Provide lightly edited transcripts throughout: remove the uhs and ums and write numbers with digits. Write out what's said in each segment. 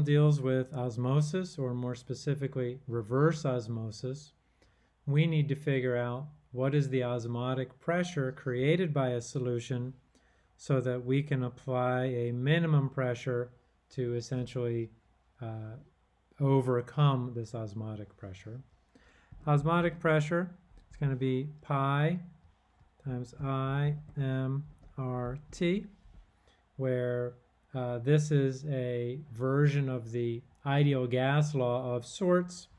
deals with osmosis, or more specifically, reverse osmosis. We need to figure out what is the osmotic pressure created by a solution so that we can apply a minimum pressure to essentially overcome this osmotic pressure. Osmotic pressure is going to be pi times ImRT, where this is a version of the ideal gas law of sorts.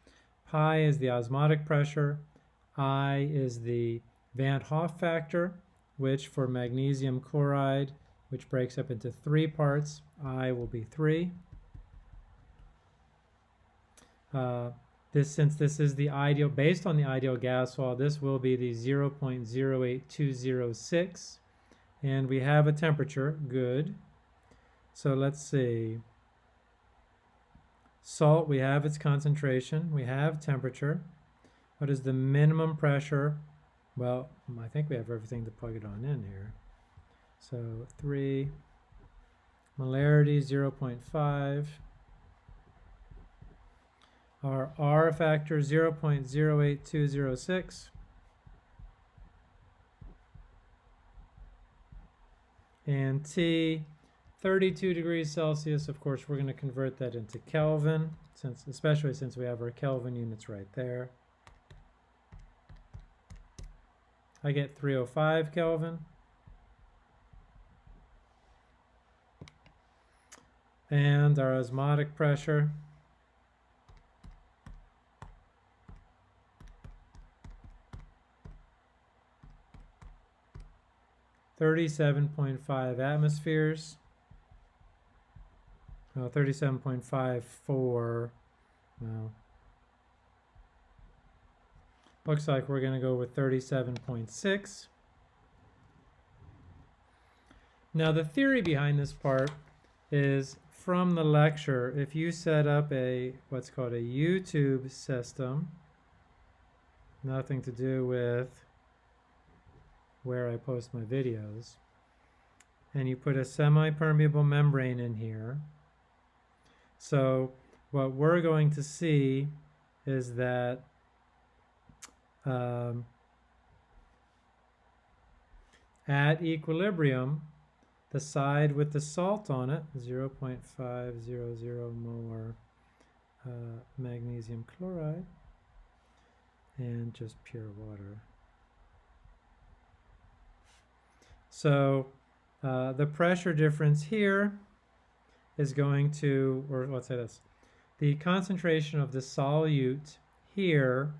Pi is the osmotic pressure, I is the Van't Hoff factor, which for magnesium chloride, which breaks up into 3 parts, I will be 3. Since this is the ideal, based on the ideal gas law, this will be the 0.08206, and we have a temperature, good. So let's see. Salt, we have its concentration, we have temperature. What is the minimum pressure? Well, I think we have everything to plug it on in here. So 3, molarity 0.5. Our R factor 0.08206. And T, 32 degrees Celsius. Of course, we're going to convert that into Kelvin, especially since we have our Kelvin units right there. I get 305 Kelvin. And our osmotic pressure, (37.5 atmospheres). 37.54. Well, looks like we're going to go with 37.6. Now, the theory behind this part is from the lecture. If you set up what's called a YouTube system, nothing to do with where I post my videos, and you put a semi-permeable membrane in here. So what we're going to see is that at equilibrium, the side with the salt on it, 0.500 molar magnesium chloride, and just pure water. So the pressure difference here is going to, or let's say this, the concentration of the solute here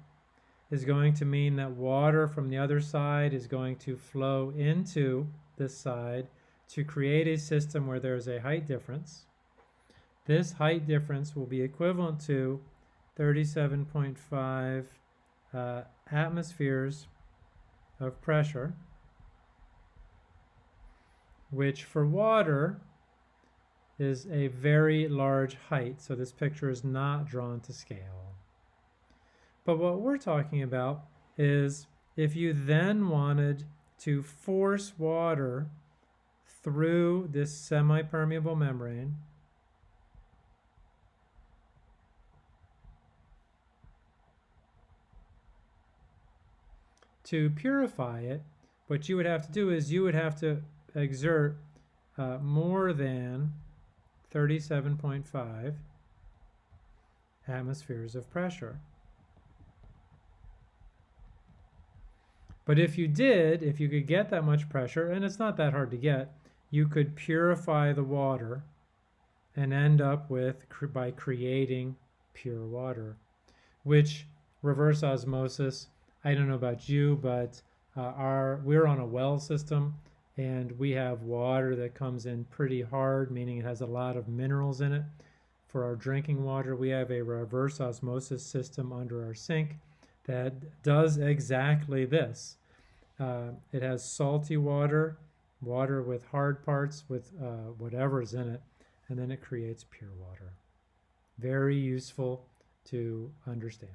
is going to mean that water from the other side is going to flow into this side to create a system where there's a height difference. This height difference will be equivalent to 37.5 atmospheres of pressure, which for water is a very large height. So this picture is not drawn to scale. But what we're talking about is if you then wanted to force water through this semi-permeable membrane, to purify it, what you would have to do is you would have to exert more than 37.5 atmospheres of pressure. But if you could get that much pressure, and it's not that hard to get, you could purify the water and end up with, by creating pure water, which reverse osmosis, I don't know about you, but we're on a well system, and we have water that comes in pretty hard, meaning it has a lot of minerals in it. For our drinking water, we have a reverse osmosis system under our sink that does exactly this. It has salty water, water with hard parts, with whatever's in it, and then it creates pure water. Very useful to understand.